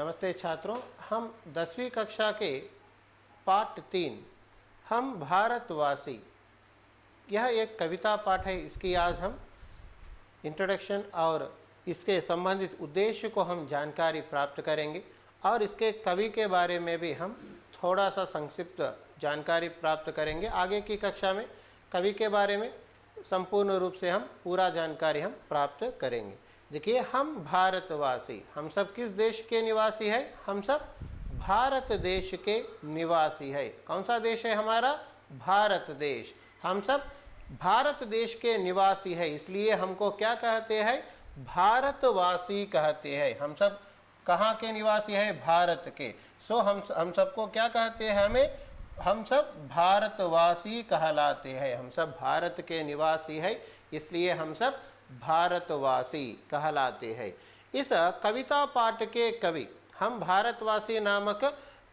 नमस्ते छात्रों, हम 10वीं कक्षा के पाठ 3 हम भारतवासी, यह एक कविता पाठ है। इसकी आज हम इंट्रोडक्शन और इसके संबंधित उद्देश्य को हम जानकारी प्राप्त करेंगे और इसके कवि के बारे में भी हम थोड़ा सा संक्षिप्त जानकारी प्राप्त करेंगे। आगे की कक्षा में कवि के बारे में संपूर्ण रूप से हम पूरा जानकारी हम प्राप्त करेंगे। देखिए, हम भारतवासी, हम सब किस देश के निवासी है? हम सब भारत देश के निवासी है। कौन सा देश है हमारा? भारत देश। हम सब भारत देश के निवासी है, इसलिए हमको क्या कहते हैं? भारतवासी कहते हैं। हम सब कहाँ के निवासी है? भारत के। सो हम सबको क्या कहते हैं? हम सब भारतवासी कहलाते हैं। हम सब भारत के निवासी है, इसलिए हम सब भारतवासी कहलाते हैं। इस कविता पाठ के कवि, हम भारतवासी नामक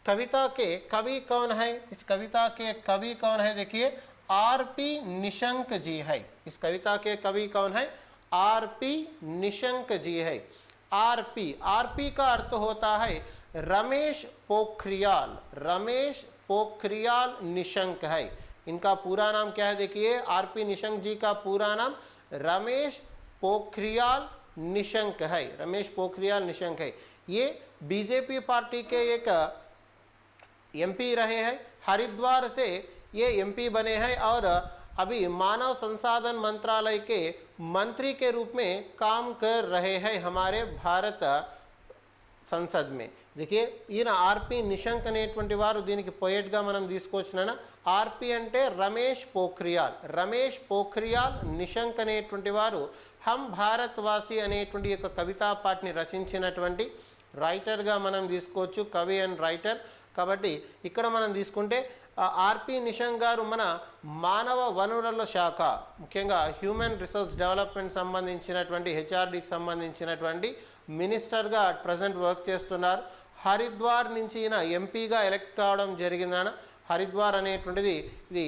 कविता के कवि कौन है? इस कविता के कवि कौन है? देखिए, आरपी निशंक जी है। इस कविता के कवि कौन है? आरपी निशंक जी है। आरपी का अर्थ होता है रमेश पोखरियाल। रमेश पोखरियाल निशंक है। इनका पूरा नाम क्या है? देखिए, आरपी निशंक जी का पूरा नाम रमेश पोखरियाल निशंक है। रमेश पोखरियाल निशंक है। ये बीजेपी पार्टी के एक एमपी रहे हैं। हरिद्वार से ये एमपी बने हैं और अभी मानव संसाधन मंत्रालय के मंत्री के रूप में काम कर रहे हैं हमारे भारत संसद में। देखिए, ఈయన ఆర్పి నిశంక్ అనేటువంటి వారు దీనికి పోయెట్గా మనం తీసుకోవచ్చునా? ఆర్పి అంటే రమేష్ పోఖ్రియాల్. రమేష్ పోఖ్రియాల్ నిశంక్ అనేటువంటి వారు హమ్ భారత్వాసి అనేటువంటి యొక్క కవితా పాఠని రచించినటువంటి రైటర్గా మనం తీసుకోవచ్చు, కవి అండ్ రైటర్. కాబట్టి ఇక్కడ మనం తీసుకుంటే ఆర్పి నిశంక్ గారు మన మానవ వనరుల శాఖ, ముఖ్యంగా హ్యూమన్ రిసోర్స్ డెవలప్మెంట్ సంబంధించినటువంటి హెచ్ఆర్డీకి సంబంధించినటువంటి మినిస్టర్గా అట్ ప్రజెంట్ వర్క్ చేస్తున్నారు. హరిద్వార్ నుంచి ఈయన ఎంపీగా ఎలక్ట్ కావడం జరిగిందన. హరిద్వార్ అనేటువంటిది ఇది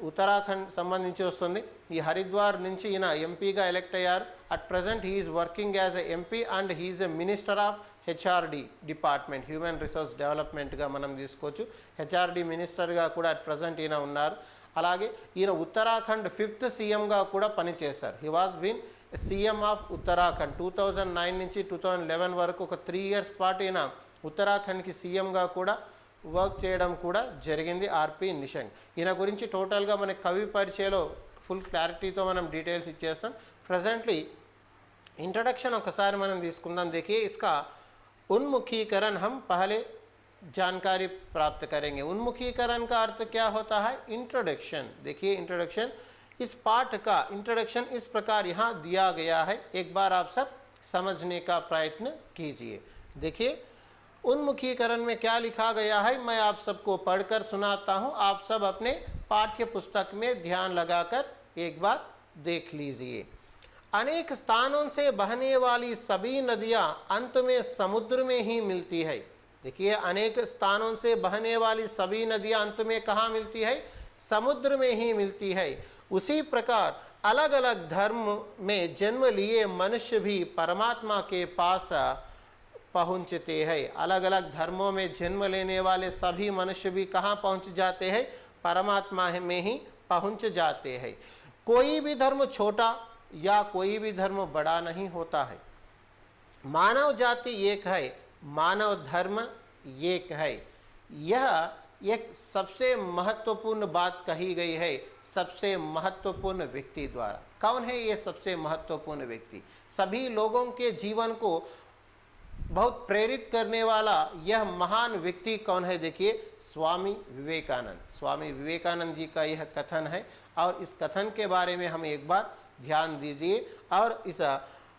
ఉత్తరాఖండ్ సంబంధించి వస్తుంది. ఈ హరిద్వార్ నుంచి ఈయన ఎంపీగా ఎలక్ట్ అయ్యారు. At present he's working as a MP and he's a minister of HRD department, human resource డెవలప్మెంట్గా మనం తీసుకోవచ్చు. హెచ్ఆర్డి మినిస్టర్గా కూడా అట్ ప్రజెంట్ ఈయన ఉన్నారు. అలాగే ఈయన ఉత్తరాఖండ్ 5th సీఎంగా కూడా పనిచేశారు. He was been CM of Uttarakhand 2009 నుంచి 2011 వరకు ఒక 3 years పాటు ఈయన ఉత్తరాఖండ్కి సీఎంగా కూడా వర్క్ చేయడం కూడా జరిగింది ఆర్పి నిశంక్. ఈయన గురించి టోటల్గా మన కవి పరిచయలో ఫుల్ క్లారిటీతో మనం డీటెయిల్స్ ఇచ్చేస్తాం. ప్రజెంట్లీ इंट्रोडक्शन ఒకసారి మనం తీసుకుందాం. देखिए, इसका उन्मुखीकरण हम पहले जानकारी प्राप्त करेंगे. उन्मुखीकरण का अर्थ क्या होता है? इंट्रोडक्शन. देखिए, इंट्रोडक्शन, इस पाठ का इंट्रोडक्शन इस प्रकार यहाँ दिया गया है. एक बार आप सब समझने का प्रयत्न कीजिए. देखिए, उन्मुखीकरण में क्या लिखा गया है मैं आप सबको पढ़कर सुनाता हूँ. आप सब अपने पाठ्य पुस्तक में ध्यान लगाकर एक बार देख लीजिए. अनेक स्थानों से बहने वाली सभी नदियाँ अंत में समुद्र में ही मिलती है. देखिए, अनेक स्थानों से बहने वाली सभी नदियाँ अंत में कहाँ मिलती है? समुद्र में ही मिलती है. उसी प्रकार अलग अलग धर्म में जन्म लिए मनुष्य भी परमात्मा के पास पहुँचते हैं. अलग अलग धर्मों में जन्म लेने वाले सभी मनुष्य भी कहाँ पहुँच जाते हैं? परमात्मा में ही पहुँच जाते हैं. कोई भी धर्म छोटा या कोई भी धर्म बड़ा नहीं होता है. मानव जाति एक है, मानव धर्म एक है. यह एक सबसे महत्वपूर्ण बात कही गई है सबसे महत्वपूर्ण व्यक्ति द्वारा. कौन है ये सबसे महत्वपूर्ण व्यक्ति? सभी लोगों के जीवन को बहुत प्रेरित करने वाला यह महान व्यक्ति कौन है? देखिए, स्वामी विवेकानंद. स्वामी विवेकानंद जी का यह कथन है और इस कथन के बारे में हम एक बार ध्यान दीजिए और इस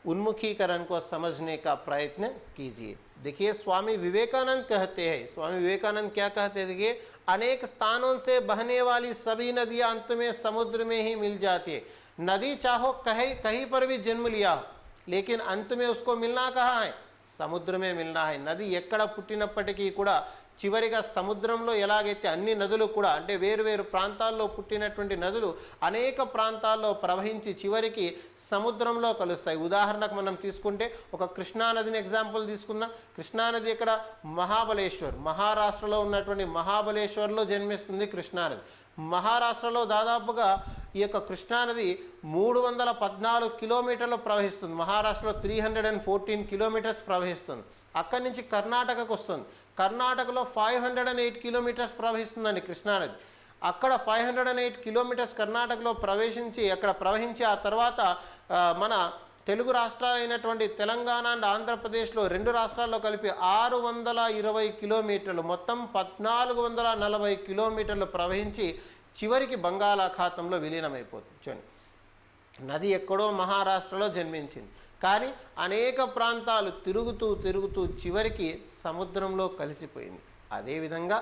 उन्मुखीकरण को समझने का प्रयत्न कीजिए. देखिए, स्वामी विवेकानंद कहते हैं, स्वामी विवेकानंद क्या कहते हैं? देखिए, अनेक स्थानों से बहने वाली सभी नदियाँ अंत में समुद्र में ही मिल जाती है. नदी चाहो कहीं पर भी जन्म लिया हो, लेकिन अंत में उसको मिलना कहाँ है? समुद्र में मिलना है. नदी ఎక్కడ పుట్టినప్పటికీ కూడా చివరిగా సముద్రంలో ఎలాగైతే అన్ని నదులు కూడా అంటే వేరు వేరు ప్రాంతాల్లో పుట్టినటువంటి నదులు అనేక ప్రాంతాల్లో ప్రవహించి చివరికి సముద్రంలో కలుస్తాయి. ఉదాహరణకు మనం తీసుకుంటే ఒక కృష్ణానదిని ఎగ్జాంపుల్ తీసుకుందాం. కృష్ణానది ఇక్కడ మహాబలేశ్వర్, మహారాష్ట్రలో ఉన్నటువంటి మహాబలేశ్వర్లో జన్మిస్తుంది కృష్ణానది. మహారాష్ట్రలో దాదాపుగా ఈ యొక్క కృష్ణానది 314 కిలోమీటర్లు ప్రవహిస్తుంది. మహారాష్ట్రలో 314 కిలోమీటర్స్ ప్రవహిస్తుంది. అక్కడి నుంచి కర్ణాటకకు వస్తుంది. కర్ణాటకలో 508 కిలోమీటర్స్ ప్రవహిస్తుందండి కృష్ణానది. అక్కడ 508 కిలోమీటర్స్ కర్ణాటకలో అక్కడ ప్రవహించి ఆ తర్వాత మన తెలుగు రాష్ట్రాలైనటువంటి తెలంగాణ అండ్ ఆంధ్రప్రదేశ్లో 2 రాష్ట్రాల్లో కలిపి 620 కిలోమీటర్లు, మొత్తం 1440 కిలోమీటర్లు ప్రవహించి చివరికి బంగాళాఖాతంలో విలీనమైపోతుంది. చూడండి, నది ఎక్కడో మహారాష్ట్రలో జన్మించింది, కానీ అనేక ప్రాంతాలు తిరుగుతూ చివరికి సముద్రంలో కలిసిపోయింది. అదేవిధంగా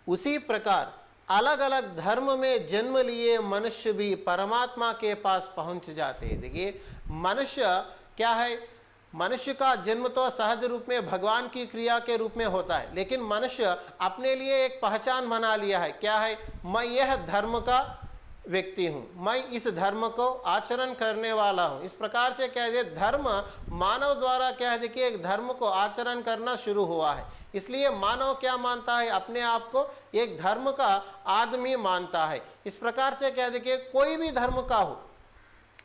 उसी प्रकार अलग अलग धर्म में जन्म लिए मनुष्य भी परमात्मा के पास पहुंच जाते हैं. देखिए, मनुष्य क्या है? मनुष्य का जन्म तो सहज रूप में भगवान की क्रिया के रूप में होता है, लेकिन मनुष्य अपने लिए एक पहचान बना लिया है. क्या है? मैं यह धर्म का व्यक्ति हूँ, मैं इस धर्म को आचरण करने वाला हूँ. इस प्रकार से कह दे, धर्म मानव द्वारा क्या है, देखिए एक धर्म को आचरण करना शुरू हुआ है. इसलिए मानव क्या मानता है? अपने आप को एक धर्म का आदमी मानता है. इस प्रकार से क्या देखिए, कोई भी धर्म का हो,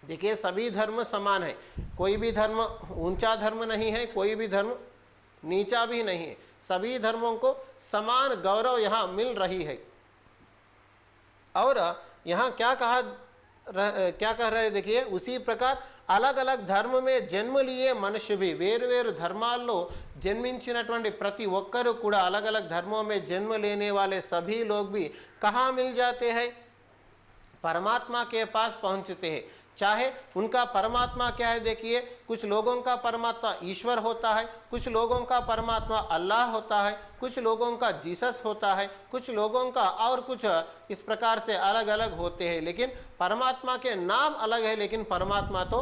देखिए सभी धर्म समान है. कोई भी धर्म ऊंचा धर्म नहीं है, कोई भी धर्म नीचा भी नहीं है. सभी धर्मों को समान गौरव यहाँ मिल रही है. और यहाँ क्या कह रहे हैं? देखिए, उसी प्रकार अलग अलग धर्म में जन्म लिए मनुष्य भी, వేరు వేరు ధర్మాల్లో జన్మించినటువంటి ప్రతి ఒక్కరు కూడా अलग अलग धर्मों में जन्म लेने वाले सभी लोग भी कहाँ मिल जाते हैं? परमात्मा के पास पहुँचते हैं. चाहे उनका परमात्मा क्या है, देखिए कुछ लोगों का परमात्मा ईश्वर होता है, कुछ लोगों का परमात्मा अल्लाह होता है, कुछ लोगों का जीसस होता है, कुछ लोगों का और कुछ इस प्रकार से अलग अलग होते हैं. लेकिन परमात्मा के नाम अलग है, लेकिन परमात्मा तो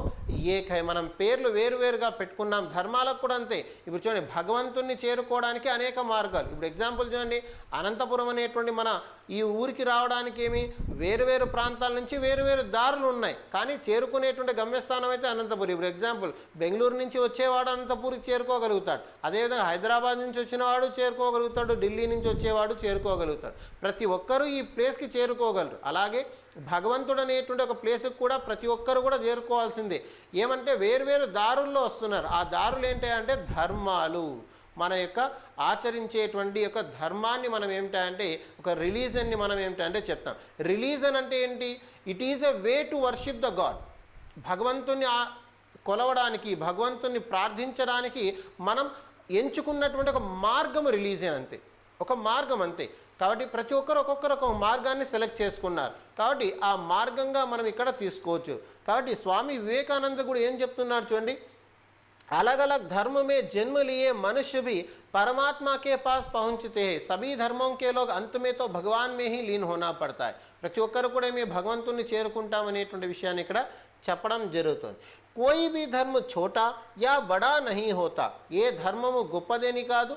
ఏక है. మనం పేర్లు వేరువేరుగా పెట్టుకున్నాం. ధర్మాలకు కూడా అంతే. ఇప్పుడు చూడండి, భగవంతుణ్ణి చేరుకోవడానికి అనేక మార్గాలు. ఇప్పుడు ఎగ్జాంపుల్ చూడండి, అనంతపురం అనేటువంటి మన ఈ ఊరికి రావడానికి ఏమి వేరువేరు ప్రాంతాల నుంచి వేరువేరు దారులు ఉన్నాయి, కానీ చేరుకునేటువంటి గమ్యస్థానం అయితే అనంతపురం. ఇప్పుడు ఎగ్జాంపుల్, బెంగళూరు నుంచి వచ్చేవాడు అనంతపురికి చేరుకోగలుగుతాడు, అదేవిధంగా హైదరాబాద్ నుంచి వచ్చినవాడు చేరుకోగలుగుతాడు, ఢిల్లీ నుంచి వచ్చేవాడు చేరుకోగలుగుతాడు. ప్రతి ఒక్కరూ ఈ ప్లేస్కి చేరుకోగలరు. అలాగే భగవంతుడు అనేటువంటి ఒక ప్లేస్కి కూడా ప్రతి ఒక్కరు కూడా చేరుకోవాల్సిందే. ఏమంటే వేరువేరు దారుల్లో వస్తున్నారు. ఆ దారులు ఏంటంటే ధర్మాలు. మన యొక్క ఆచరించేటువంటి యొక్క ధర్మాన్ని మనం ఏమిటంటే ఒక రిలీజన్ని మనం ఏమిటంటే చెప్తాం. రిలీజన్ అంటే ఏంటి? It is a way to worship the God. భగవంతుని కొలవడానికి, భగవంతుని ప్రార్థించడానికి మనం ఎంచుకున్నటువంటి ఒక మార్గం రిలీజన్ అంతే, ఒక మార్గం అంతే. కాబట్టి ప్రతి ఒక్కరు ఒక్కొక్క మార్గాన్ని సెలెక్ట్ చేసుకున్నారు. కాబట్టి ఆ మార్గంగా మనం ఇక్కడ తీసుకోవచ్చు. కాబట్టి స్వామి వివేకానంద కూడా ఏం చెప్తున్నారు చూడండి, अलग अलग धर्म में जन्म लिए मनुष्य भी परमात्मा के पास पहुंचते हैं. सभी धर्मों के लोग अंत में तो भगवान में ही लीन होना पड़ता है. ప్రతి ఒక్కరు కూడా మేము భగవంతుని చేరుకుంటామనేటువంటి విషయాన్ని ఇక్కడ చెప్పడం జరుగుతుంది. कोई भी धर्म छोटा या बड़ा नहीं होता. ఏ ధర్మము గొప్పదని కాదు,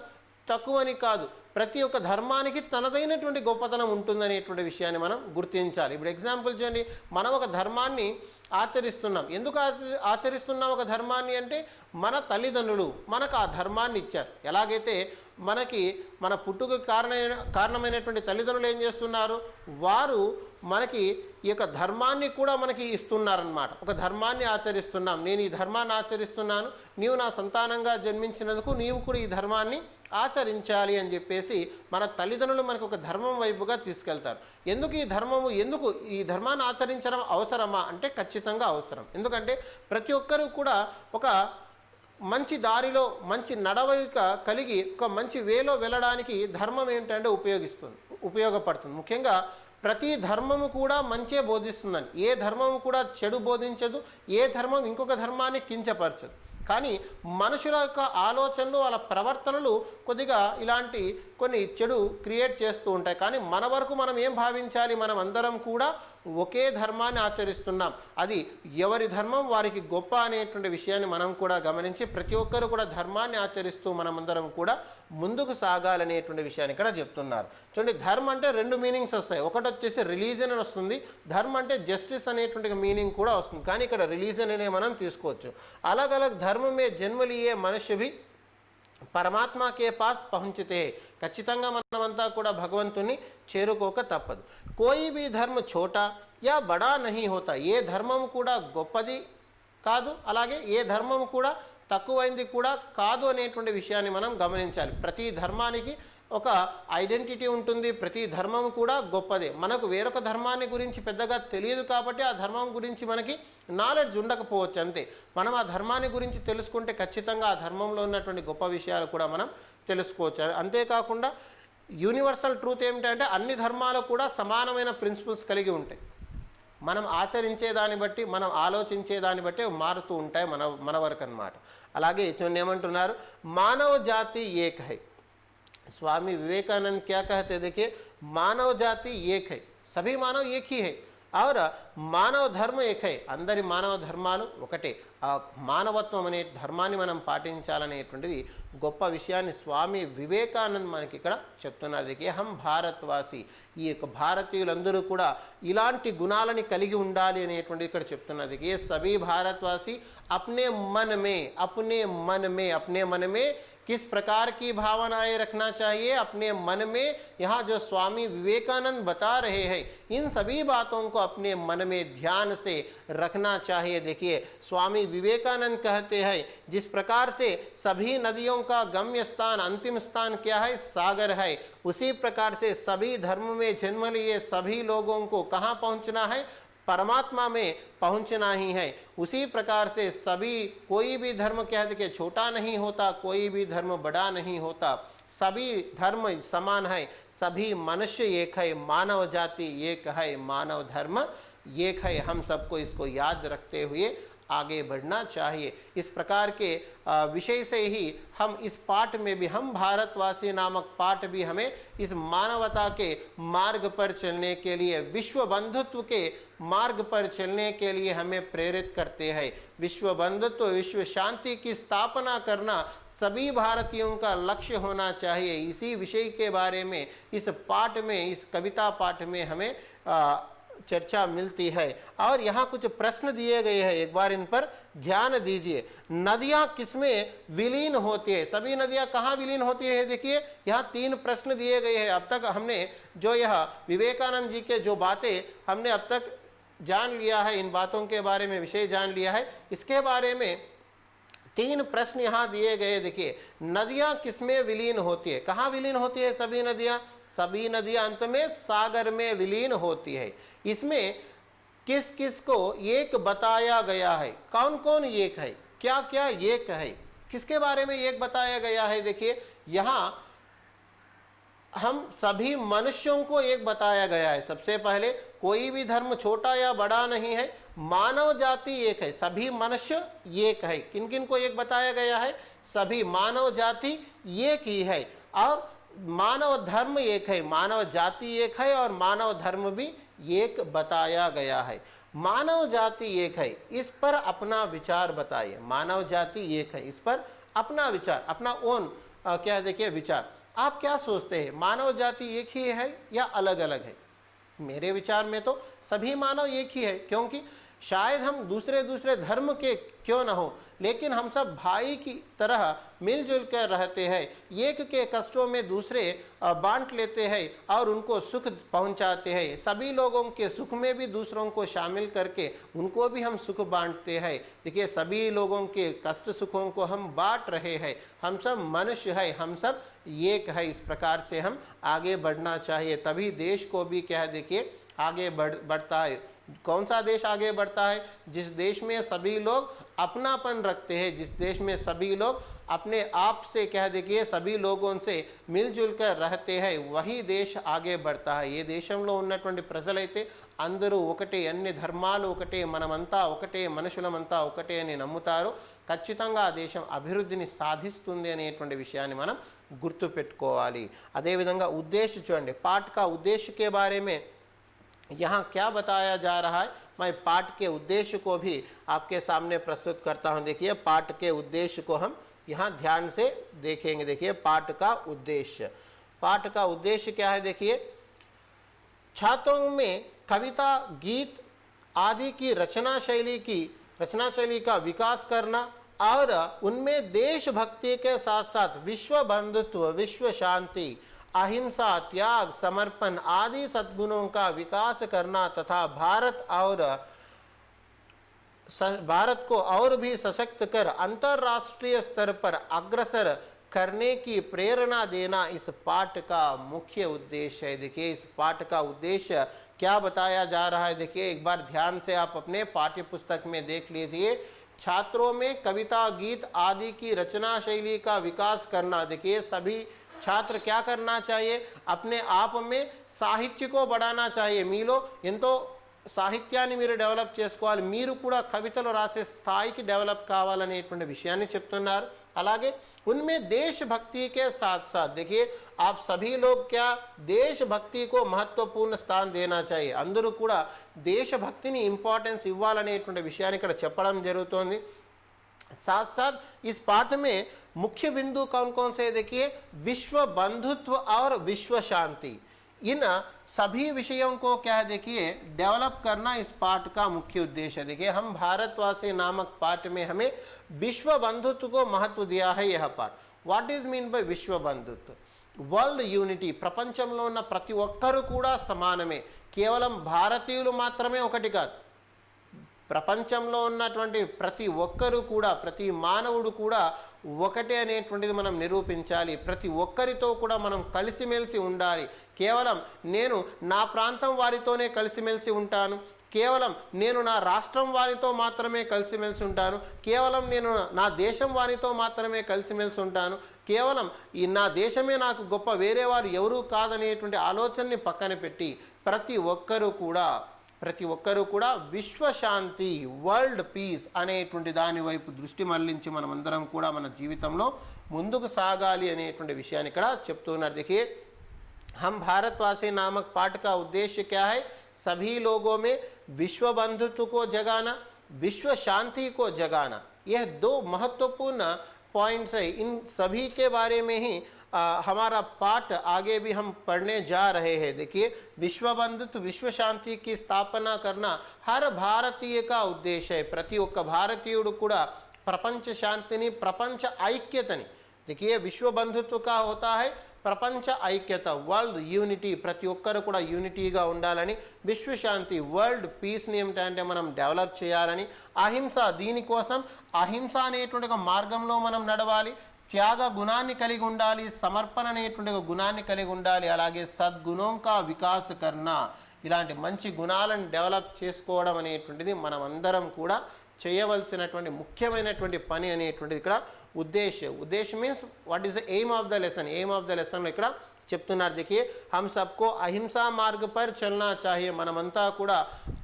తక్కువని కాదు. ప్రతి ఒక్క ధర్మానికి తనదైనటువంటి గొప్పతనం ఉంటుందనేటువంటి విషయాన్ని మనం గుర్తించాలి. ఇప్పుడు ఎగ్జాంపుల్ చూడండి, మనం ఒక ధర్మాన్ని ఆచరిస్తున్నాం. ఎందుకు ఆచరిస్తున్నాం ఒక ధర్మాన్ని అంటే, మన తల్లిదండ్రులు మనకు ఆ ధర్మాన్ని ఇచ్చారు. ఎలాగైతే మనకి మన పుట్టుకు కారణమైనటువంటి తల్లిదండ్రులు ఏం చేస్తున్నారు, వారు మనకి ఈ యొక్క ధర్మాన్ని కూడా మనకి ఇస్తున్నారన్నమాట. ఒక ధర్మాన్ని ఆచరిస్తున్నాం. నేను ఈ ధర్మాన్ని ఆచరిస్తున్నాను, నీవు నా సంతానంగా జన్మించినందుకు నీవు కూడా ఈ ధర్మాన్ని ఆచరించాలి అని చెప్పేసి మన తల్లిదండ్రులు మనకు ఒక ధర్మం వైపుగా తీసుకెళ్తారు. ఎందుకు ఈ ధర్మాన్ని ఆచరించడం అవసరమా అంటే ఖచ్చితంగా అవసరం. ఎందుకంటే ప్రతి ఒక్కరూ కూడా ఒక మంచి దారిలో మంచి నడవడిక కలిగి ఒక మంచి వేలో వెళ్ళడానికి ధర్మం ఏంటంటే ఉపయోగపడుతుంది. ముఖ్యంగా ప్రతి ధర్మము కూడా మంచే బోధిస్తుందని, ఏ ధర్మము కూడా చెడు బోధించదు, ఏ ధర్మం ఇంకొక ధర్మాన్ని కించపరచదు. కానీ మనుషుల యొక్క ఆలోచనలు వాళ్ళ ప్రవర్తనలు కొద్దిగా ఇలాంటి కొన్ని చెడు క్రియేట్ చేస్తూ ఉంటాయి. కానీ మన వరకు మనం ఏం భావించాలి, మనం అందరం కూడా ఒకే ధర్మాన్ని ఆచరిస్తున్నాం, అది ఎవరి ధర్మం వారికి గొప్ప అనేటువంటి విషయాన్ని మనం కూడా గమనించి ప్రతి ఒక్కరు కూడా ధర్మాన్ని ఆచరిస్తూ మనమందరం కూడా ముందుకు సాగాలనేటువంటి విషయాన్ని ఇక్కడ చెప్తున్నారు. చూడండి, ధర్మం అంటే రెండు మీనింగ్స్ వస్తాయి. ఒకటి వచ్చేసి రిలీజన్ అని వస్తుంది, ధర్మం అంటే జస్టిస్ అనేటువంటి మీనింగ్ కూడా వస్తుంది. కానీ ఇక్కడ రిలీజన్ అనే మనం తీసుకోవచ్చు. अलग अलग धर्म में जन्म लिए मनुष्य भी పరమాత్మ కే పాస్ పహుంచితే, ఖచ్చితంగా మనమంతా కూడా భగవంతుని చేరుకోక తప్పదు. కోయి భీ ధర్మ ఛోటా యా బడా నహీ హోతా, ఏ ధర్మం కూడా గొప్పది కాదు, అలాగే ఏ ధర్మం కూడా తక్కువైంది కూడా కాదు అనేటువంటి విషయాన్ని మనం గమనించాలి. ప్రతి ధర్మానికి ఒక ఐడెంటిటీ ఉంటుంది, ప్రతి ధర్మం కూడా గొప్పదే. మనకు వేరొక ధర్మాన్ని గురించి పెద్దగా తెలియదు కాబట్టి ఆ ధర్మం గురించి మనకి నాలెడ్జ్ ఉండకపోవచ్చు, అంతే. మనం ఆ ధర్మాన్ని గురించి తెలుసుకుంటే ఖచ్చితంగా ఆ ధర్మంలో ఉన్నటువంటి గొప్ప విషయాలు కూడా మనం తెలుసుకోవచ్చు. అంతేకాకుండా యూనివర్సల్ ట్రూత్ ఏమిటంటే అన్ని ధర్మాలు కూడా సమానమైన ప్రిన్సిపల్స్ కలిగి ఉంటాయి. మనం ఆచరించే దాన్ని బట్టి, మనం ఆలోచించే దాన్ని బట్టి మారుతూ ఉంటాయి మన వరకు అన్నమాట. అలాగే చూడండి ఏమంటున్నారు, మానవ జాతి ఏక్ హై. स्वामी विवेकानंद क्या कहते हैं, देखिए, मानव जाति एक है, सभी मानव एक ही है और మానవ ధర్మ ఏకై, అందరి మానవ ధర్మాలు ఒకటే. ఆ మానవత్వం అనే ధర్మాన్ని మనం పాటించాలనేటువంటిది గొప్ప విషయాన్ని స్వామి వివేకానంద్ మనకి ఇక్కడ చెప్తున్నారు. హం భారత్వాసి, ఈ యొక్క భారతీయులందరూ కూడా ఇలాంటి గుణాలని కలిగి ఉండాలి అనేటువంటిది ఇక్కడ చెప్తున్నది. ఏ సభీ భారతవాసి अपने मन में किस प्रकार की भावनाएं रखना चाहिए, अपने मन में यहाँ जो स्वामी विवेकानंद बता रहे हैं इन सभी बातों को अपने मन में ध्यान से रखना चाहिए. देखिए, स्वामी विवेकानंद कहते हैं जिस प्रकार से सभी नदियों का गम्य स्थान, अंतिम स्थान क्या है, सागर है, उसी प्रकार से सभी धर्म में जन्म लिए सभी लोगों को कहाँ पहुँचना है, परमात्मा में पहुंचना ही है. उसी प्रकार से सभी, कोई भी धर्म कहते कि छोटा नहीं होता, कोई भी धर्म बड़ा नहीं होता, सभी धर्म समान है, सभी मनुष्य एक है, मानव जाति एक है, मानव धर्म एक है. हम सबको इसको याद रखते हुए आगे बढ़ना चाहिए. इस प्रकार के विषय से ही हम इस पाठ में भी, हम भारतवासी नामक पाठ भी हमें इस मानवता के मार्ग पर चलने के लिए, विश्व बंधुत्व के मार्ग पर चलने के लिए हमें प्रेरित करते हैं. विश्व बंधुत्व, विश्व शांति की स्थापना करना सभी भारतीयों का लक्ष्य होना चाहिए. इसी विषय के बारे में इस पाठ में, इस कविता पाठ में हमें चर्चा मिलती है. और यहाँ कुछ प्रश्न दिए गए हैं, एक बार इन पर ध्यान दीजिए. नदियाँ किसमें विलीन होती है, सभी नदियाँ कहाँ विलीन होती है. देखिए, यहाँ 3 प्रश्न दिए गए हैं. अब तक हमने जो यह विवेकानंद जी के जो बातें हमने अब तक जान लिया है, इन बातों के बारे में विषय जान लिया है, इसके बारे में 3 प्रश्न यहाँ दिए गए. देखिए, नदियाँ किसमें विलीन होती है, कहाँ विलीन होती है सभी नदियाँ, सभी नदियाँ अंत में सागर में विलीन होती है. इसमें किस किस को एक बताया गया है, कौन कौन एक है, क्या क्या एक है, किसके बारे में एक बताया गया है. देखिए, यहाँ हम सभी मनुष्यों को एक बताया गया है. सबसे पहले कोई भी धर्म छोटा या बड़ा नहीं है, मानव जाति एक है, सभी मनुष्य एक है. किन किन को एक बताया गया है, सभी मानव जाति एक ही है. और मानव धर्म एक है, मानव जाति एक है और मानव धर्म भी एक बताया गया है. मानव जाति एक है, इस पर अपना विचार बताइए. मानव जाति एक है, इस पर अपना विचार, अपना ओन क्या देखिए विचार, आप क्या सोचते हैं, मानव जाति एक ही है या अलग अलग है. मेरे विचार में तो सभी मानव एक ही है, क्योंकि शायद हम दूसरे धर्म के क्यों न हो, लेकिन हम सब भाई की तरह मिलजुल कर रहते हैं. एक के कष्टों में दूसरे बांट लेते हैं और उनको सुख पहुंचाते हैं. सभी लोगों के सुख में भी दूसरों को शामिल करके उनको भी हम सुख बांटते हैं. देखिए, सभी लोगों के कष्ट सुखों को हम बांट रहे हैं. हम सब मनुष्य है, हम सब एक है. इस प्रकार से हम आगे बढ़ना चाहिए, तभी देश को भी क्या है, देखिए, आगे बढ़ता है. कौन सा देश आगे बढ़ता है, जिस देश में सभी लोग अपनापन रखते हैं, जिस देश में सभी लोग अपने आप से कह देखिए सभी लोगों से मिलजुल कर रहते हैं, वही देश आगे बढ़ता है. ఏ దేశంలో ఉన్నటువంటి ప్రజలైతే అందరూ ఒకటే, అన్ని ధర్మాలు ఒకటే, మనమంతా ఒకటే, మనుషులమంతా ఒకటే అని నమ్ముతారో ఖచ్చితంగా ఆ దేశం అభివృద్ధిని సాధిస్తుంది అనేటువంటి విషయాన్ని మనం గుర్తుపెట్టుకోవాలి. అదేవిధంగా ఉద్దేశ్య చూడండి, पाठ का उद्देश्य के बारे में यहाँ क्या बताया जा रहा है. मैं पाठ के उद्देश्य को भी आपके सामने प्रस्तुत करता हूँ. देखिए पाठ के उद्देश्य को हम यहाँ ध्यान से देखेंगे. देखिए पाठ का उद्देश्य, पाठ का उद्देश्य क्या है. देखिए छात्रों में कविता, गीत आदि की रचना शैली का विकास करना और उनमें देशभक्ति के साथ साथ विश्व बंधुत्व, विश्व शांति, अहिंसा, त्याग, समर्पण आदि सद्गुणों का विकास करना तथा भारत को और भी सशक्त कर अंतर्राष्ट्रीय स्तर पर अग्रसर करने की प्रेरणा देना इस पाठ का मुख्य उद्देश्य है. देखिए इस पाठ का उद्देश्य क्या बताया जा रहा है. देखिए एक बार ध्यान से आप अपने पाठ्य पुस्तक में देख लीजिए. छात्रों में कविता, गीत आदि की रचना शैली का विकास करना. देखिए सभी छात्र क्या करना चाहिए, अपने आप में సాహిత్య को बढ़ाना चाहिए. మీలో ఎంతో సాహిత్యాన్ని మీరు డెవలప్ చేసుకోవాలి, మీరు కూడా కవితలు రాసే స్థాయికి డెవలప్ కావాలనేటువంటి విషయాన్ని చెప్తున్నారు. అలాగే उनमें देशभक्ति के साथ साथ देखिए आप सभी लोग क्या देशभक्ति को महत्वपूर्ण स्थान देना चाहिए. అందరూ కూడా దేశభక్తిని ఇంపార్టెన్స్ ఇవ్వాలనేటువంటి విషయాన్ని ఇక్కడ చెప్పడం జరుగుతోంది. साथ साथ इस पाठ में मुख्य बिंदु कौन कौन से देखिए, विश्व बंधुत्व और विश्व शांति. इन सभी विषयों को क्या है देखिए डेवलप करना इस पाठ का मुख्य उद्देश्य है. देखिए हम भारतवासी नामक पाठ में हमें विश्व बंधुत्व को महत्व दिया है. यह पाठ व्हाट इज मीन बाय विश्व बंधुत्व, వరల్డ్ యూనిటీ, ప్రపంచంలో ఉన్న ప్రతి ఒక్కరు కూడా సమానమే, కేవలం భారతీయులు మాత్రమే ఒకటి కాదు. ప్రపంచంలో ఉన్నటువంటి ప్రతి ఒక్కరు కూడా, ప్రతి మానవుడు కూడా ఒకటే అనేటువంటిది మనం నిరూపించాలి. ప్రతి ఒక్కరితో కూడా మనం కలిసిమెలిసి ఉండాలి. కేవలం నేను నా ప్రాంతం వారితోనే కలిసిమెలిసి ఉంటాను, కేవలం నేను నా రాష్ట్రం వారితో మాత్రమే కలిసిమెలిసి ఉంటాను, కేవలం నేను నా దేశం వారితో మాత్రమే కలిసిమెలిసి ఉంటాను, కేవలం ఈ నా దేశమే నాకు గొప్ప, వేరే వారు ఎవరూ కాదనేటువంటి ఆలోచనని పక్కన పెట్టి ప్రతి ఒక్కరూ కూడా విశ్వశాంతి, వరల్డ్ పీస్ అనేటువంటి దాని వైపు దృష్టి మళ్లించి మనమందరం కూడా మన జీవితంలో ముందుకు సాగాలి అనేటువంటి విషయాన్ని ఇక్కడ చెప్తున్నారు. देखिए हम भारतवासी नामक पाठ का उद्देश्य क्या है, सभी लोगों में विश्व बंधुत्व को जगाना, विश्व शांति को जगाना. यह दो महत्वपूर्ण पॉइंट्स है. इन सभी के बारे में ही हमारा पाठ आगे भी हम पढ़ने जा रहे हैं. देखिए विश्व बंधुत्व, विश्व शांति की स्थापना करना हर भारतीय का उद्देश्य है. प्रति ఒక్క భారతీయుడు కూడా ప్రపంచ శాంతిని, ప్రపంచ ఐక్యతని, देखिए विश्व बंधुत्व का होता है ప్రపంచ ఐక్యత, వరల్డ్ యూనిటీ, ప్రతి ఒక్కరు కూడా యూనిటీగా ఉండాలని, విశ్వశాంతి వరల్డ్ పీస్ని ఏమిటంటే మనం డెవలప్ చేయాలని, అహింస దీనికోసం అహింస అనేటువంటి ఒక మార్గంలో మనం నడవాలి, త్యాగ గుణాన్ని కలిగి ఉండాలి, సమర్పణ అనేటువంటి ఒక గుణాన్ని కలిగి ఉండాలి, అలాగే సద్గుణం కా వికాస్ కర్నా, ఇలాంటి మంచి గుణాలను డెవలప్ చేసుకోవడం అనేటువంటిది మనం అందరం కూడా చేయవలసినటువంటి ముఖ్యమైనటువంటి పని అనేటువంటిది ఇక్కడ ఉద్దేశ్య means what is the aim of the lesson. Aim of the లెసన్లో ఇక్కడ చెప్తున్నారు. देखिए हम सबको అహింసా మార్గ పర్ చలనా చాహియే, మనమంతా కూడా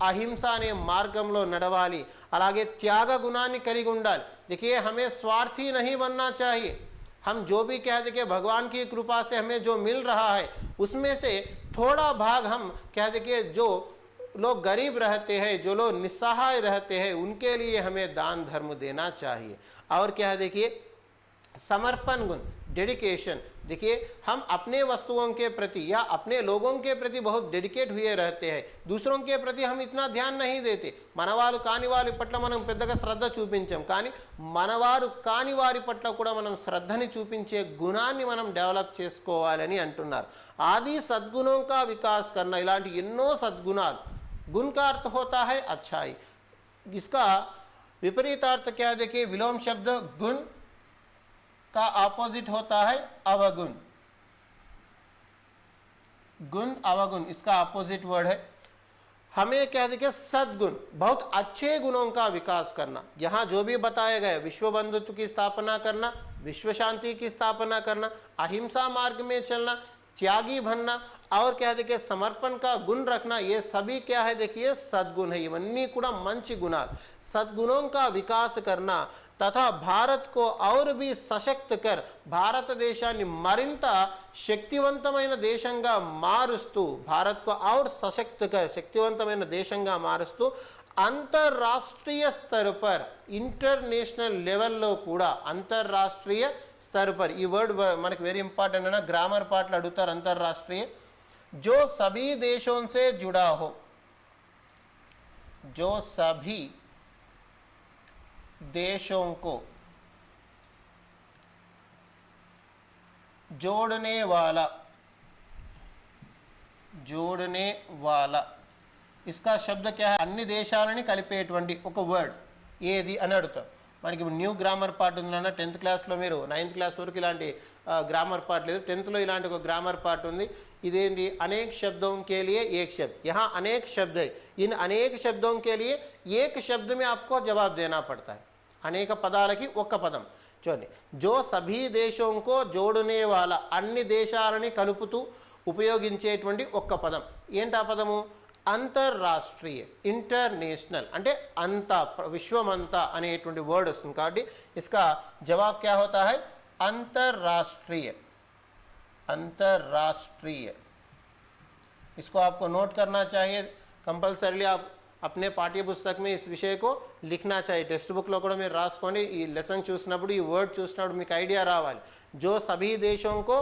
అహింస అనే మార్గంలో నడవాలి, అలాగే త్యాగ గుణాన్ని కలిగి ఉండాలి. देखिए हमें स्वार्थी नहीं बनना चाहिए. हम जो भी कहते कि भगवान की कृपा से हमें जो मिल रहा है उसमें से थोड़ा भाग हम कहते कि जो लोग गरीब रहते हैं, जो लोग निस्सहाय रहते हैं, उनके लिए हमें दान धर्म देना चाहिए. और क्या है देखिए समर्पण गुण, डेडिकेशन. देखिए हम अपने वस्तुओं के प्रति या अपने लोगों के प्रति बहुत डेडिकेट हुए रहते हैं, दूसरों के प्रति हम इतना ध्यान नहीं देते. మనవారు కాని వారి పట్ల మనం పెద్దగా శ్రద్ధ చూపించాం, కానీ మనవారు కాని వారి పట్ల కూడా మనం శ్రద్ధని చూపించే గుణాన్ని మనం డెవలప్ చేసుకోవాలని అంటున్నారు. ఆది సద్గుణం కా వికాస్ కర్నా, ఇలాంటి ఎన్నో సద్గుణాలు. गुण का अर्थ होता है अच्छाई, इसका विपरीतार्थ क्या है देखिए विलोम शब्द गुण का ऑपोजिट होता है अवगुण. गुण अवगुण इसका ऑपोजिट वर्ड है. हमें क्या देखिए सद्गुण, बहुत अच्छे गुणों का विकास करना. यहाँ जो भी बताया गया विश्व बंधुत्व की स्थापना करना, विश्व शांति की स्थापना करना, अहिंसा मार्ग में चलना, त्यागी बनना और क्या है देखिए समर्पण का गुण रखना, ये सभी क्या है देखिए सद्गुण है। इवన్నీ కూడా మంచి గుణాలు, सद्गुणों का विकास करना तथा भारत को और भी सशक्त कर భారతదేశాన్ని మరింత శక్తివంతమైన దేశంగా మారుస్తూ, भारत को और सशक्त कर శక్తివంతమైన దేశంగా మారుస్తూ अंतरराष्ट्रीय स्तर पर इंटरनेशनल लेवल लो कूड़ा अंतरराष्ट्रीय स्तर पर ई वर्ड मनक वेरी इंपॉर्टेंट है ना, ग्रामर पार्ट अड़ुतार अंतरराष्ट्रीय जो सभी देशों से जुड़ा हो, जो सभी देशों को जोड़ने वाला इसका शब्द क्या है, अन्य దేశాలని కలిపేటువంటి ఒక వర్డ్ ఏది అని అడుగుతాం. మనకి న్యూ గ్రామర్ పార్ట్ ఉందన్న 10th క్లాస్లో, మీరు 9th క్లాస్ వరకు ఇలాంటి ग्रामर पार्ट లేదు, 10th లో ఇలాంటి ఒక ग्रामर पार्ट ఉంది. इदेंदी अनेक शब्दों के लिए एक शब्द, यहाँ अनेक शब्द है, इन अनेक शब्दों के लिए एक शब्द में आपको जवाब देना पड़ता है. अनेक పదాలకి ఒక పదం. చూడండి, जो सभी देशों को जोड़ने वाला అన్ని దేశాలని కలుపుతూ ఉపయోగించేటువంటి ఒక్క పదం. ఏంటి ఆ పదము? अंतरराष्ट्रीय, इंटरनेशनल అంటే అంతా విశ్వమంతా అనేటువంటి వర్డ్ వస్తుంది. కాబట్టి इसका जवाब क्या होता है? अंतरराष्ट्रीय. अंतरराष्ट्रीय इसको आपको नोट करना चाहिए कंपल्सरीली. आप अपने पाठ्य पुस्तक में इस विषय को लिखना चाहिए. टेक्स्ट बुक లో కూడా మీరు రాసుకోండి. ఈ లెసన్ చూసినప్పుడు ఈ వర్డ్ చూసినప్పుడు మీకు ఐడియా రావాలి. जो सभी देशों को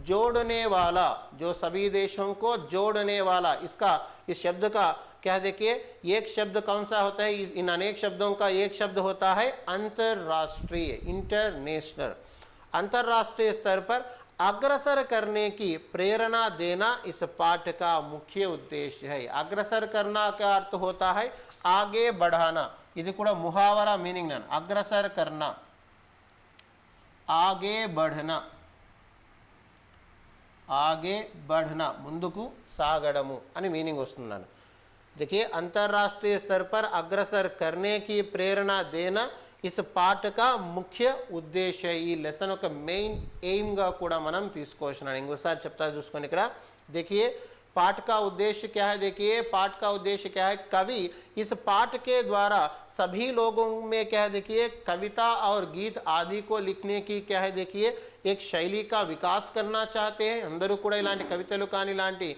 जोड़ने वाला, जो सभी देशों को जोड़ने वाला, इसका इस शब्द का क्या देखिए, एक शब्द कौन सा होता है? इन अनेक शब्दों का एक शब्द होता है अंतरराष्ट्रीय, इंटरनेशनल. अंतरराष्ट्रीय स्तर पर अग्रसर करने की प्रेरणा देना इस पाठ का मुख्य उद्देश्य है. अग्रसर करना का अर्थ होता है आगे बढ़ाना. ఇది కూడా ముహావరా మీనింగ్ ना, अग्रसर करना, आगे बढ़ना, आगे बढ़ना, ముందుకు సాగడము అని మీనింగ్ వస్తుందన్న. देखिए, अंतरराष्ट्रीय स्तर पर अग्रसर करने की प्रेरणा देना इस पाठ का मुख्य उद्देश्य है. ఈ లెసన్ ఒక మెయిన్ ఎయిమ్ గా కూడా మనం తీసుకోవచ్చు. ఇంకోసారి చెప్తా చూసుకోండి. ఇక్కడ देखिए पाठ का उद्देश्य क्या है? देखिए पाठ का उद्देश्य क्या है? कवि इस पाठ के द्वारा सभी लोगों में क्या है देखिए कविता और गीत आदि को लिखने की क्या है देखिए एक शैली का विकास करना चाहते हैं. अंदरू కూడా ఇలాంటి కవితలు కానీ ఇలాంటి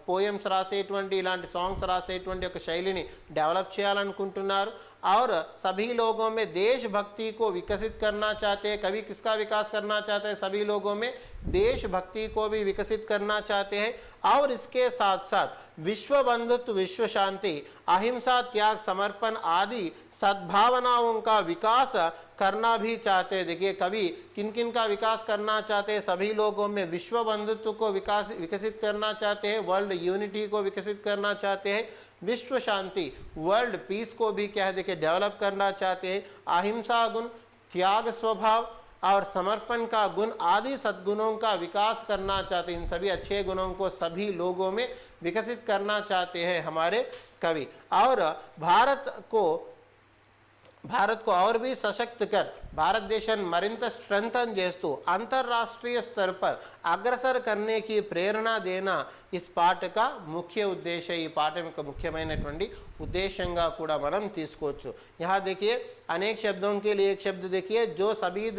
పోయమ్స్ రాసేటువంటి ఇలాంటి సాంగ్స్ రాసేటువంటి ఒక శైలిని डेवलप చేయాలనుకుంటున్నారు. और सभी लोगों में देशभक्ति को विकसित करना चाहते हैं. कवि किसका विकास करना चाहते हैं? सभी लोगों में देशभक्ति को भी विकसित करना चाहते हैं. और इसके साथ साथ विश्व बंधुत्व, विश्व शांति, अहिंसा, त्याग, समर्पण आदि सद्भावनाओं का विकास करना भी चाहते हैं. देखिए कवि किन किन का विकास करना चाहते हैं? सभी लोगों में विश्व बंधुत्व को विकसित करना चाहते हैं, वर्ल्ड यूनिटी को विकसित करना चाहते हैं, विश्व शांति, वर्ल्ड पीस को भी क्या है देखिए डेवलप करना चाहते हैं, अहिंसा गुण, त्याग स्वभाव और समर्पण का गुण आदि सद्गुणों का विकास करना चाहते हैं. इन सभी अच्छे गुणों को सभी लोगों में विकसित करना चाहते हैं हमारे कवि. और भारत को और भी सशक्त कर भारत देशाన్ని మరింత స్ట్రెంథన్ చేస్తూ अंतरराष्ट्रीय स्तर पर अग्रसर करने की प्रेरणा देना इस पाठ का मुख्य उद्देश्य. ఈ పాఠం యొక్క ముఖ్యమైనటువంటి ఉద్దేశంగా కూడా మనం తీసుకోవచ్చు. यहाँ देखिए अनेक शब्दों के लिए एक शब्द देखिए, जो सभी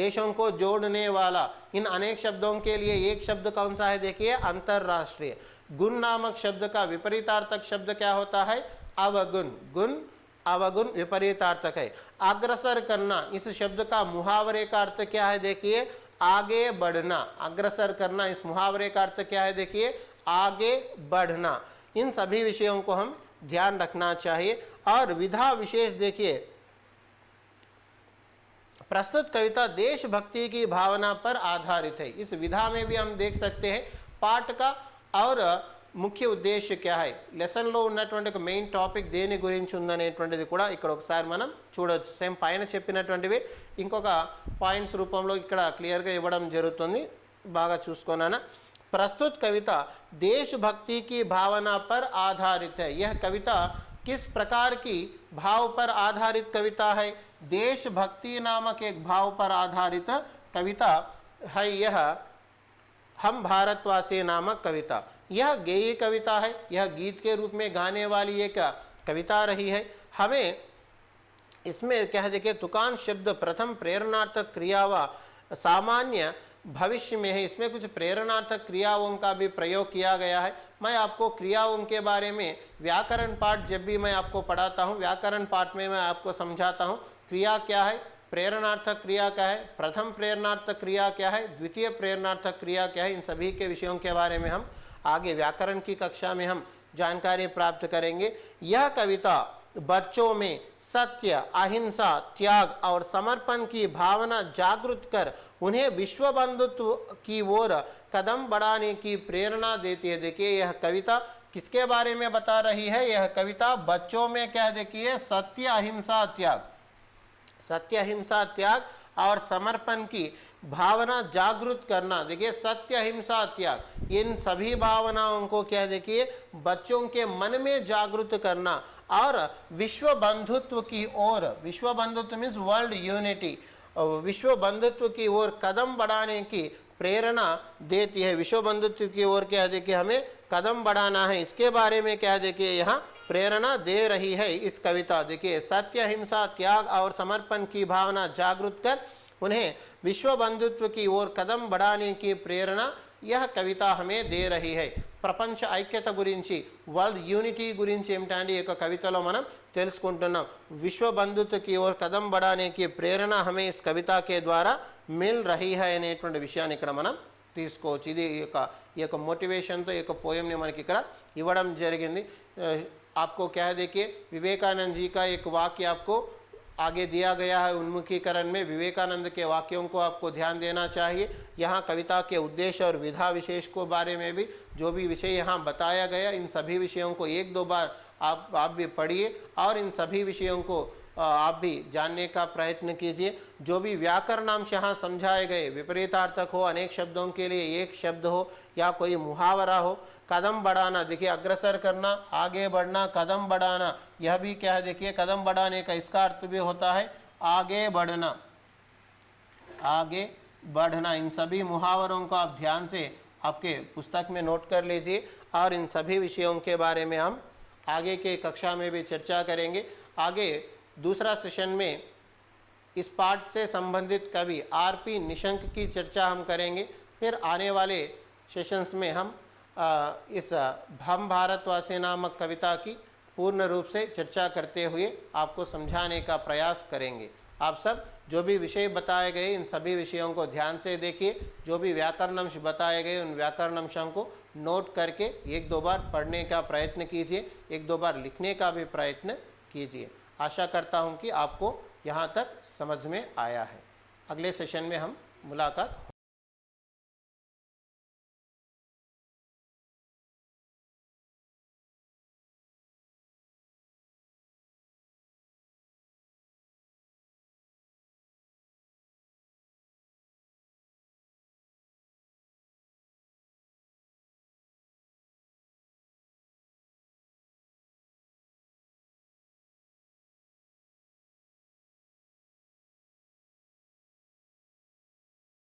देशों को जोड़ने वाला. इन अनेक शब्दों के लिए एक शब्द कौन सा है देखिए? अंतरराष्ट्रीय. गुण नामक शब्द का विपरीतार्थक शब्द क्या होता है? अवगुण. गुण अवगुण विपरीतार्थक है. अग्रसर करना, इस शब्द का मुहावरे का अर्थ क्या है देखिए? आगे बढ़ना. अग्रसर करना, इस मुहावरे का अर्थ क्या है देखिए? आगे बढ़ना. इन सभी विषयों को हम ध्यान रखना चाहिए. और विधा विशेष देखिए, प्रस्तुत कविता देशभक्ति की भावना पर आधारित है. इस विधा में भी हम देख सकते हैं पाठ का और ముఖ్య ఉద్దేశ్యం क्या है, లెసన్ లో ఉన్నటువంటి ఒక మెయిన్ టాపిక్ దేని గురించి ఉందనేటువంటిది కూడా ఇక్కడ ఒకసారి మనం చూడొచ్చు. సేమ్ పైన చెప్పినటువంటివి ఇంకొక పాయింట్స్ రూపంలో ఇక్కడ క్లియర్ గా ఇవ్వడం జరుగుతుంది. బాగా చూసుకోనానా. प्रस्तुत कविता देशभक्ति की भावना पर आधारित है. यह कविता किस प्रकार की भाव पर आधारित कविता है? देशभक्ति नामक एक भाव पर आधारित कविता है यह हम भारतवासी नामक कविता। यह गेय कविता है, यह गीत के रूप में गाने वाली एक कविता रही है। हमें इसमें कह देखिए तुकान शब्द प्रथम प्रेरणार्थक क्रिया व सामान्य भविष्य में है। इसमें कुछ प्रेरणार्थक क्रियाओं का भी प्रयोग किया गया है। मैं आपको क्रियाओं के बारे में व्याकरण पाठ जब भी मैं आपको पढ़ाता हूँ, व्याकरण पाठ में मैं आपको समझाता हूँ क्रिया क्या है, प्रेरणार्थक क्रिया क्या है, प्रथम प्रेरणार्थक क्रिया क्या है, द्वितीय प्रेरणार्थक क्रिया क्या है। इन सभी के विषयों के बारे में हम आगे व्याकरण की कक्षा में हम जानकारी प्राप्त करेंगे। यह कविता बच्चों में सत्य, अहिंसा, त्याग और समर्पण की भावना जागृत कर उन्हें विश्व बंधुत्व की ओर कदम बढ़ाने की प्रेरणा देती है। देखिए यह कविता किसके बारे में बता रही है? यह कविता बच्चों में क्या देखिए सत्य, अहिंसा, त्याग, सत्य, अहिंसा, त्याग और समर्पण की भावना जागृत करना। देखिए सत्य, अहिंसा, त्याग इन सभी भावनाओं को क्या देखिए बच्चों के मन में जागृत करना और विश्व बंधुत्व की ओर, विश्व बंधुत्व मीन्स वर्ल्ड यूनिटी, विश्व बंधुत्व की ओर कदम बढ़ाने की प्रेरणा देती है। विश्व बंधुत्व की ओर क्या देखिए हमें कदम बढ़ाना है, इसके बारे में क्या देखिए यहाँ प्रेरणा दे रही है इस कविता। देखिए सत्य, अहिंसा, त्याग और समर्पण की भावना जागृत कर उन्हें विश्व बंधुत्व की ओर कदम बढ़ाने की प्रेरणा यह कविता हमें दे रही है। ప్రపంచ ఐక్యత గురించి, వరల్డ్ యూనిటీ గురించి ఏమిటంటే ఈ కవితలో మనం తెలుసుకుంటున్నాం। विश्व बंधुत्व की ओर कदम बढ़ाने की प्रेरणा हमें इस कविता के द्वारा मिल रही है అనేటువంటి విషయాన్ని ఇక్కడ మనం తీసుకోవచ్చు। ఇది ఈ యొక్క మోటివేషన్తో ఈ యొక్క పోయంని మనకి ఇక్కడ ఇవ్వడం జరిగింది। आपको क्या है देखिए विवेकानंद जी का एक वाक्य आपको आगे दिया गया है। उन्मुखीकरण में विवेकानंद के वाक्यों को आपको ध्यान देना चाहिए। यहाँ कविता के उद्देश्य और विधा विशेष को बारे में भी जो भी विषय यहाँ बताया गया, इन सभी विषयों को एक दो बार आप भी पढ़िए और इन सभी विषयों को आप भी जानने का प्रयत्न कीजिए। जो भी व्याकरणांश यहाँ समझाए गए, विपरीतार्थक हो, अनेक शब्दों के लिए एक शब्द हो या कोई मुहावरा हो, कदम बढ़ाना, देखिए अग्रसर करना, आगे बढ़ना, कदम बढ़ाना, यह भी क्या है देखिए कदम बढ़ाने का इसका अर्थ भी होता है आगे बढ़ना, आगे बढ़ना। इन सभी मुहावरों को आप ध्यान से आपके पुस्तक में नोट कर लीजिए और इन सभी विषयों के बारे में हम आगे के कक्षा में भी चर्चा करेंगे। आगे दूसरा सेशन में इस पाठ से संबंधित कवि आर.पी. निशंक की चर्चा हम करेंगे। फिर आने वाले सेशंस में हम इस हम भारतवासी नामक कविता की पूर्ण रूप से चर्चा करते हुए आपको समझाने का प्रयास करेंगे। आप सब जो भी विषय बताए गए इन सभी विषयों को ध्यान से देखिए। जो भी व्याकरण अंश बताए गए उन व्याकरण अंशों को नोट करके एक दो बार पढ़ने का प्रयत्न कीजिए, एक दो बार लिखने का भी प्रयत्न कीजिए। आशा करता हूँ कि आपको यहाँ तक समझ में आया है। अगले सेशन में हम मुलाकात